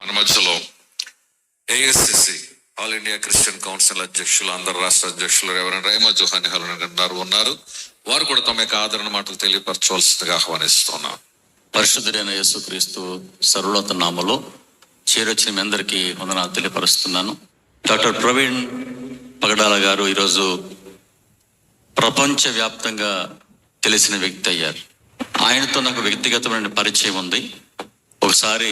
మన మధ్యలో ఏఎస్సిసి all India Christian council అధ్యక్షులు, అందరు రాష్ట్ర అధ్యక్షులు రెవరెండ్ రైమా జోహాని గారు ఉన్నారు. వారు కూడా తమ యొక్క ఆదరణ మాటలు తెలియపరచవలసిందిగా ఆహ్వానిస్తున్నాం. పరిశుద్ధుడైన యేసుక్రీస్తు సర్వోన్నత నామములో చేరొచ్చిన మీ అందరికీ వందనాలు తెలియపరుస్తున్నాను. డాక్టర్ ప్రవీణ్ పగడాల గారు ఈరోజు ప్రపంచవ్యాప్తంగా తెలిసిన వ్యక్తి అయ్యారు. ఆయనతో నాకు వ్యక్తిగతమైన పరిచయం ఉంది. ఒకసారి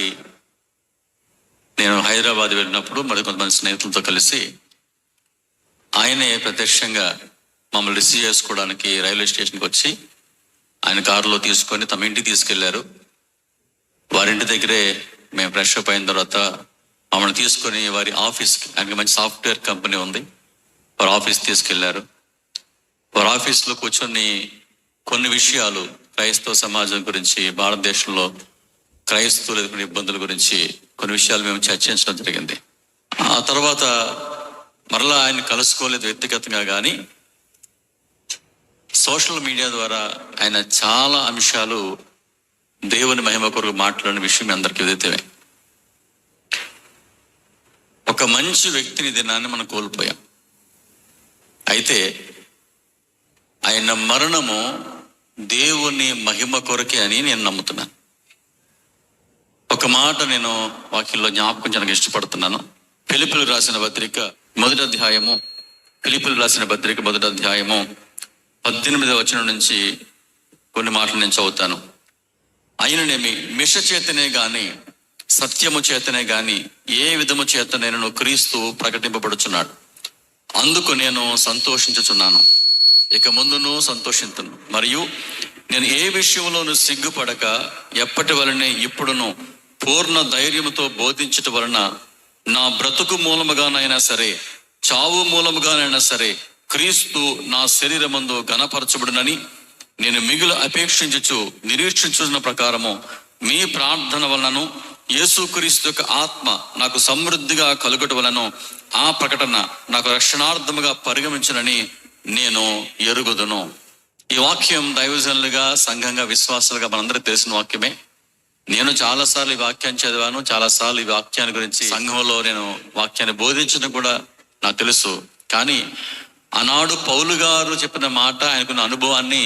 నేను హైదరాబాద్ వెళ్ళినప్పుడు మరికొంతమంది స్నేహితులతో కలిసి ఆయనే ప్రత్యక్షంగా మమ్మల్ని రిసీవ్ చేసుకోవడానికి రైల్వే స్టేషన్కి వచ్చి ఆయన కారులో తీసుకొని తమ ఇంటికి తీసుకెళ్లారు. వారింటి దగ్గరే మేము ఫ్రెష్ అప్ అయిన తర్వాత మమ్మల్ని తీసుకొని వారి ఆఫీస్కి, ఆయనకి మంచి సాఫ్ట్వేర్ కంపెనీ ఉంది, వారి ఆఫీస్ తీసుకెళ్లారు. వారి ఆఫీస్లో కూర్చొని కొన్ని విషయాలు క్రైస్తవ సమాజం గురించి, భారతదేశంలో క్రైస్తవులు ఎదుర్కొనే ఇబ్బందుల గురించి కొన్ని విషయాలు మేము చర్చించడం జరిగింది. ఆ తర్వాత మరలా ఆయన కలుసుకోలేదు వ్యక్తిగతంగా, కానీ సోషల్ మీడియా ద్వారా ఆయన చాలా అంశాలు దేవుని మహిమ కొరకు మాట్లాడిన విషయం అందరికీ విదితమే. ఒక మంచి వ్యక్తిని దినాన్ని మనం కోల్పోయాం. అయితే ఆయన మరణము దేవుని మహిమ కొరకే అని నేను నమ్ముతున్నాను. ఒక మాట నేను వాక్యంలో జ్ఞాపకం చేయడానికి ఇష్టపడుతున్నాను. ఫిలిప్పీయులకు రాసిన పత్రిక మొదటి అధ్యాయము 18వ వచనం నుంచి కొన్ని మాటలు నేను చదువుతాను. ఆయననేమి మిష చేతనే గాని, సత్యము చేతనే గాని, ఏ విధము చేత నేను క్రీస్తు ప్రకటింపబడుచున్నాడు. అందుకు నేను సంతోషించుచున్నాను, ఇక ముందును సంతోషించును. మరియు నేను ఏ విషయంలోనూ సిగ్గుపడక ఎప్పటి వలనే ఇప్పుడును పూర్ణ ధైర్యముతో బోధించటం వలన నా బ్రతుకు మూలముగానైనా సరే, చావు మూలముగానైనా సరే, క్రీస్తు నా శరీరమందు ఘనపరచబడునని నేను మిగులు అపేక్షించుచు నిరీక్షించున్న ప్రకారము మీ ప్రార్థన వలనను యేసుక్రీస్తు యొక్క ఆత్మ నాకు సమృద్ధిగా కలుగుట వలన ఆ ప్రకటన నాకు రక్షణార్థముగా పరిగమించునని నేను ఎరుగుదును. ఈ వాక్యం దైవజనులుగా, సంఘంగా, విశ్వాసాలుగా మనందరికీ తెలిసిన వాక్యమే. నేను చాలాసార్లు ఈ వాక్యాన్ని చదివాను, చాలాసార్లు ఈ వాక్యాన్ని గురించి సంఘంలో నేను వాక్యాన్ని బోధించడం కూడా నాకు తెలుసు. కానీ ఆనాడు పౌలు గారు చెప్పిన మాట, ఆయనకున్న అనుభవాన్ని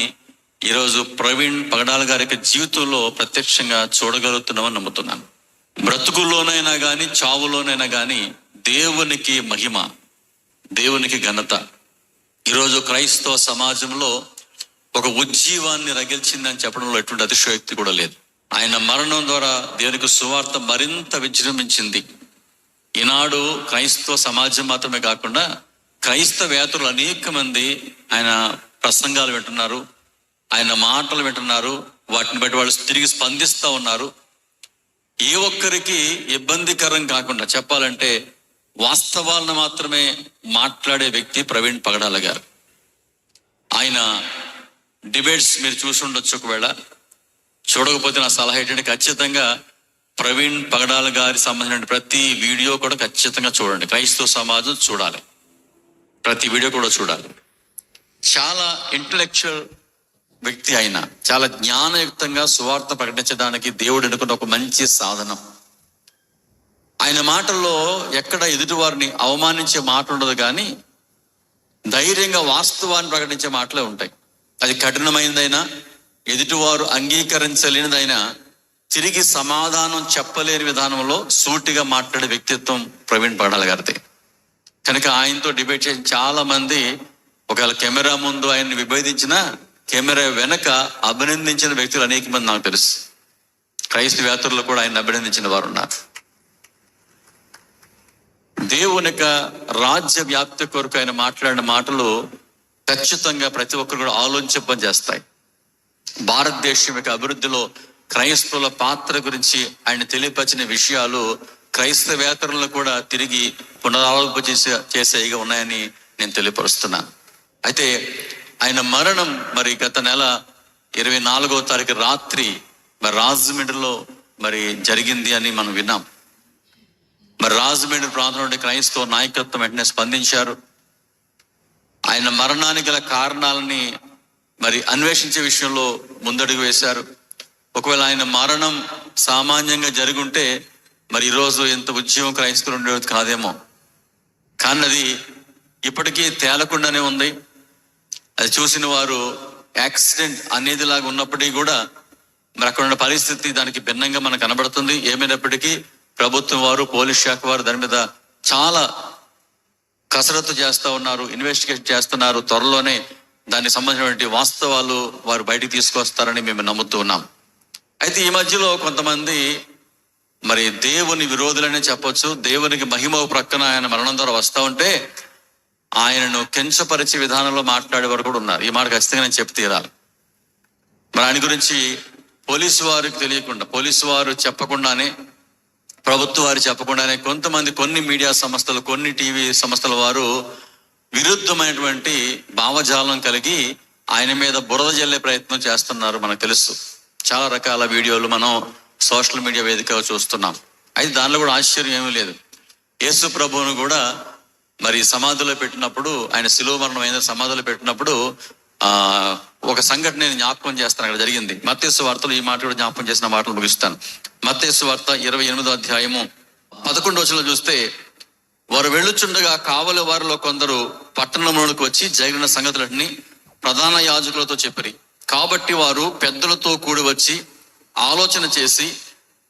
ఈరోజు ప్రవీణ్ పగడాల గారి యొక్క జీవితంలో ప్రత్యక్షంగా చూడగలుగుతున్నామని నమ్ముతున్నాను. బ్రతుకుల్లోనైనా కానీ, చావులోనైనా కానీ దేవునికి మహిమ, దేవునికి ఘనత. ఈరోజు క్రైస్తవ సమాజంలో ఒక ఉజ్జీవాన్ని రగిల్చిందని చెప్పడంలో ఎటువంటి అతిశయోక్తి కూడా లేదు. ఆయన మరణం ద్వారా దేవునికి సువార్త మరింత విజృంభించింది. ఈనాడు క్రైస్తవ సమాజం మాత్రమే కాకుండా క్రైస్తవేతరులు అనేక మంది ఆయన ప్రసంగాలు వింటున్నారు, ఆయన మాటలు వింటున్నారు. వాటిని బట్టి వాళ్ళు తిరిగి స్పందిస్తూ ఉన్నారు. ఏ ఒక్కరికి ఇబ్బందికరం కాకుండా చెప్పాలంటే వాస్తవాలను మాత్రమే మాట్లాడే వ్యక్తి ప్రవీణ్ పగడాల గారు. ఆయన డిబేట్స్ మీరు చూసి ఉండొచ్చు. ఒకవేళ చూడకపోతే నా సలహా ఏంటంటే ఖచ్చితంగా ప్రవీణ్ పగడాల గారి సంబంధించిన ప్రతి వీడియో కూడా ఖచ్చితంగా చూడండి. క్రైస్తవ సమాజం చూడాలి, ప్రతి వీడియో కూడా చూడాలి. చాలా ఇంటలెక్చువల్ వ్యక్తి ఆయన, చాలా జ్ఞానయుక్తంగా సువార్త ప్రకటించడానికి దేవుడు ఎన్నుకున్న ఒక మంచి సాధనం. ఆయన మాటల్లో ఎక్కడ ఎదుటివారిని అవమానించే మాట ఉండదు, కానీ ధైర్యంగా వాస్తవాన్ని ప్రకటించే మాటలే ఉంటాయి. అది కఠినమైనదైనా, ఎదుటివారు అంగీకరించలేనిదైనా, తిరిగి సమాధానం చెప్పలేని విధానంలో సూటిగా మాట్లాడే వ్యక్తిత్వం ప్రవీణ్ పగడాల గారిది. కనుక ఆయనతో డిబేట్ చేసిన చాలా మంది ఒకవేళ కెమెరా ముందు ఆయన్ని విభేదించినా కెమెరా వెనక అభినందించిన వ్యక్తులు అనేక మంది నాకు తెలుసు. క్రైస్తవేతరులు కూడా ఆయన అభినందించిన వారు ఉన్నారు. దేవుని యొక్క రాజ్య వ్యాప్తి కొరకు ఆయన మాట్లాడిన మాటలు ఖచ్చితంగా ప్రతి ఒక్కరు కూడా ఆలోచింపని చేస్తాయి. భారతదేశం యొక్క అభివృద్ధిలో క్రైస్తవుల పాత్ర గురించి ఆయన తెలియపరిచిన విషయాలు క్రైస్తవేతరులను కూడా తిరిగి పునరాలోచన చేసేగా ఉన్నాయని నేను తెలియపరుస్తున్నాను. అయితే ఆయన మరణం మరి గత నెల 24వ తారీఖు రాత్రి మరి రాజమండ్రిలో మరి జరిగింది అని మనం విన్నాం. మరి రాజమండ్రి ప్రాంతంలో ఉండే క్రైస్తవ నాయకత్వం వెంటనే స్పందించారు. ఆయన మరణానికి గల కారణాలని మరి అన్వేషించే విషయంలో ముందడుగు వేశారు. ఒకవేళ ఆయన మరణం సామాన్యంగా జరుగుంటే మరి ఈరోజు ఎంత ఉద్యమం క్రైస్తవులు ఉండేది కాదేమో. కానీ అది ఇప్పటికీ తేలకుండానే ఉంది. అది చూసిన వారు యాక్సిడెంట్ అనేది లాగా ఉన్నప్పటికీ కూడా మరి అక్కడ ఉన్న పరిస్థితి దానికి భిన్నంగా మనకు కనబడుతుంది. ఏమైనప్పటికీ ప్రభుత్వం వారు, పోలీస్ శాఖ వారు దాని మీద చాలా కసరత్తు చేస్తూ ఉన్నారు, ఇన్వెస్టిగేట్ చేస్తున్నారు. త్వరలోనే దానికి సంబంధించినటువంటి వాస్తవాలు వారు బయటికి తీసుకొస్తారని మేము నమ్ముతూ ఉన్నాం. అయితే ఈ మధ్యలో కొంతమంది మరి దేవుని విరోధులనే చెప్పొచ్చు, దేవునికి మహిమ ప్రక్కన ఆయన మరణం ద్వారా వస్తూ ఉంటే ఆయనను కించపరిచే విధానంలో మాట్లాడేవారు కూడా ఉన్నారు. ఈ మాట ఖచ్చితంగా నేను చెప్పి తీరాలి. మరి ఆయన గురించి పోలీసు వారికి తెలియకుండా, పోలీసు వారు చెప్పకుండానే, ప్రభుత్వ వారు చెప్పకుండానే కొంతమంది, కొన్ని మీడియా సంస్థలు, కొన్ని టీవీ సంస్థల వారు విరుద్ధమైనటువంటి భావజాలం కలిగి ఆయన మీద బురద జల్లే ప్రయత్నం చేస్తున్నారు. మనకు తెలుసు, చాలా రకాల వీడియోలు మనం సోషల్ మీడియా వేదికగా చూస్తున్నాం. అయితే దానిలో కూడా ఆశ్చర్యం ఏమీ లేదు. యేసు ప్రభువును కూడా మరి సమాధిలో పెట్టినప్పుడు, ఆయన శిలువ మరణం అయిన సమాధిలో పెట్టినప్పుడు ఒక సంఘటన నేను జ్ఞాపకం చేస్తాను. అక్కడ జరిగింది. మత్తయి సువార్తలో ఈ మాట కూడా జ్ఞాపకం చేసిన మాటలు ముగిస్తాను. మత్తయి సువార్త 28వ అధ్యాయము 11వ వచనంలో చూస్తే, వారు వెళ్ళుచుండగా కావలి వారిలో కొందరు పట్టణంలోనికి వచ్చి జరిగిన సంగతులన్నీ ప్రధాన యాజకులతో చెప్పిరి. కాబట్టి వారు పెద్దలతో కూడి వచ్చి ఆలోచన చేసి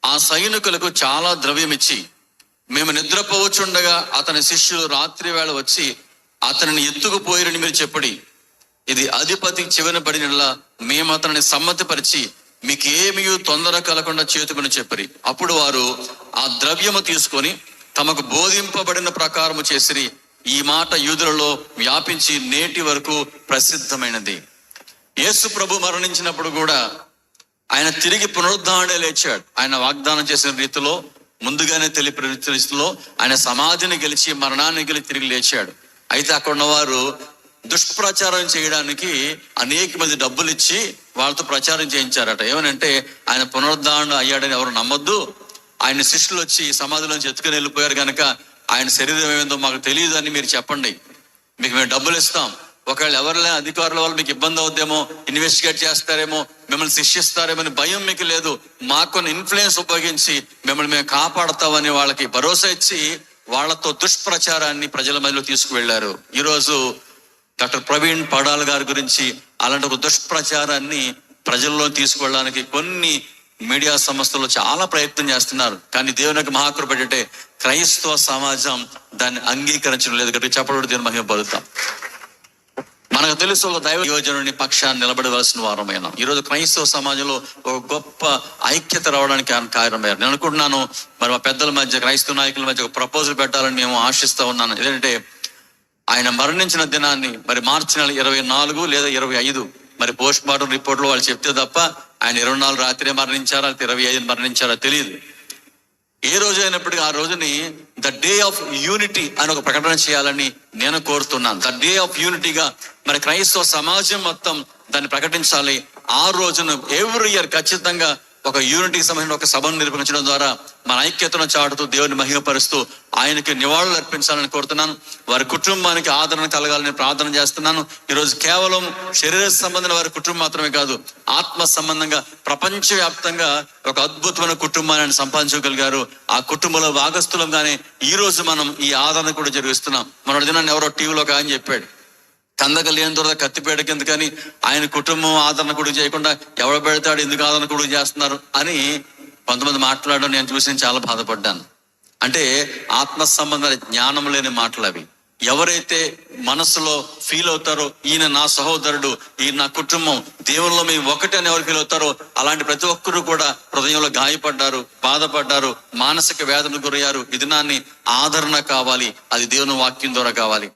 ఆ సైనికులకు చాలా ద్రవ్యం ఇచ్చి, మేము నిద్రపోవచ్చుండగా అతని శిష్యులు రాత్రి వేళ వచ్చి అతనిని ఎత్తుకుపోయిరని మీరు చెప్పడి, ఇది అధిపతి చెవిన పడినలా మేము అతనిని సమ్మతిపరిచి మీకేమీ తొందర కలగకుండా చేతుకుని చెప్పరి. అప్పుడు వారు ఆ ద్రవ్యము తీసుకొని తమకు బోధింపబడిన ప్రకారము చేసిరి. ఈ మాట యూదులలో వ్యాపించి నేటి వరకు ప్రసిద్ధమైనది. యేసు ప్రభు మరణించినప్పుడు కూడా ఆయన తిరిగి పునరుద్ధరణే లేచాడు. ఆయన వాగ్దానం చేసిన రీతిలో, ముందుగానే తెలిపిన రీతిలో ఆయన సమాధిని గెలిచి, మరణాన్ని గెలిచి తిరిగి లేచాడు. అయితే అక్కడ ఉన్నవారు దుష్ప్రచారం చేయడానికి అనేక మంది డబ్బులు ఇచ్చి వాళ్ళతో ప్రచారం చేయించారట. ఏమనంటే ఆయన పునరుద్ధరణ అయ్యాడని ఎవరు నమ్మొద్దు, ఆయన శిష్యులు వచ్చి సమాధిలోంచి ఎత్తుకుని వెళ్ళిపోయారు కనుక ఆయన శరీరం ఏమైందో మాకు తెలియదు అని మీరు చెప్పండి, మీకు మేము డబ్బులు ఇస్తాం. ఒకవేళ ఎవరైనా అధికారుల వల్ల మీకు ఇబ్బంది అవుద్దేమో, ఇన్వెస్టిగేట్ చేస్తారేమో, మిమ్మల్ని శిక్షిస్తారేమో అని భయం మీకు లేదు, మాకు కొన్ని ఇన్ఫ్లుయెన్స్ ఉపయోగించి మిమ్మల్ని మేము కాపాడతామని వాళ్ళకి భరోసా ఇచ్చి వాళ్ళతో దుష్ప్రచారాన్ని ప్రజల మధ్యలో తీసుకువెళ్లారు. ఈరోజు డాక్టర్ ప్రవీణ్ పడాల్ గారి గురించి అలాంటి ఒక దుష్ప్రచారాన్ని ప్రజల్లో తీసుకువెళ్ళడానికి కొన్ని మీడియా సంస్థలు చాలా ప్రయత్నం చేస్తున్నారు. కానీ దేవునికి మహాకృప ఏంటంటే క్రైస్తవ సమాజం దాన్ని అంగీకరించడం లేదు. కాబట్టి చెప్పడం దీన్ని మహిమ పలుకుతాం. మనకు తెలుసు, ఒక దైవ యోజనుని పక్షాన్ని నిలబడవలసిన వారమైనా ఈరోజు క్రైస్తవ సమాజంలో ఒక గొప్ప ఐక్యత రావడానికి కారణమయ్యారు. నేను అనుకుంటున్నాను, మరి మా పెద్దల మధ్య, క్రైస్తవ నాయకుల మధ్య ఒక ప్రపోజల్ పెట్టాలని మేము ఆశిస్తూ ఉన్నాను. ఏంటంటే ఆయన మరణించిన దినాన్ని మరి మార్చి నెల 24 లేదా 25 మరి పోస్ట్ మార్టం రిపోర్ట్ లో వాళ్ళు చెప్తే తప్ప ఆయన 24 రాత్రే మరణించారా, 25 మరణించారా తెలియదు. ఏ రోజు అయినప్పటికీ ఆ రోజుని ద డే ఆఫ్ యూనిటీ అని ఒక ప్రకటన చేయాలని నేను కోరుతున్నాను. ద డే ఆఫ్ యూనిటీగా మరి క్రైస్తవ సమాజం మొత్తం దాన్ని ప్రకటించాలి. ఆ రోజును ఎవ్రీ ఇయర్ ఖచ్చితంగా ఒక యూనిటీకి సంబంధించిన ఒక సభను నిర్వహించడం ద్వారా మన ఐక్యతను చాటుతూ దేవుని మహిమపరుస్తూ ఆయనకి నివాళులు అర్పించాలని కోరుతున్నాను. వారి కుటుంబానికి ఆదరణ కలగాలని ప్రార్థన చేస్తున్నాను. ఈరోజు కేవలం శరీర సంబంధమైన వారి కుటుంబం మాత్రమే కాదు, ఆత్మ సంబంధంగా ప్రపంచవ్యాప్తంగా ఒక అద్భుతమైన కుటుంబాన్ని ఆయన సంపాదించగలిగారు. ఆ కుటుంబంలో భాగస్థులంగానే ఈ రోజు మనం ఈ ఆదరణ కూడా జరిగిస్తున్నాం. మన దినాన్ని ఎవరో టీవీలో ఒక ఆయన చెప్పాడు, కందక లేని దొరద కత్తిపేట కింద, కానీ ఆయన కుటుంబం ఆదరణ కూడా చేయకుండా ఎవరు పెడతాడు, ఎందుకు ఆదరణ కూడా చేస్తున్నారు అని కొంతమంది మాట్లాడడం నేను చూసి చాలా బాధపడ్డాను. అంటే ఆత్మ సంబంధాల జ్ఞానం లేని మాటలు అవి. ఎవరైతే మనసులో ఫీల్ అవుతారో ఈయన నా సహోదరుడు, ఈయన నా కుటుంబం, దేవుల్లో మేము ఒకటి అని ఎవరు ఫీల్ అవుతారో అలాంటి ప్రతి ఒక్కరు కూడా హృదయంలో గాయపడ్డారు, బాధపడ్డారు, మానసిక వేదనకు గురయ్యారు. ఈ దినాన్ని ఆదరణ కావాలి, అది దేవుని వాక్యం ద్వారా కావాలి.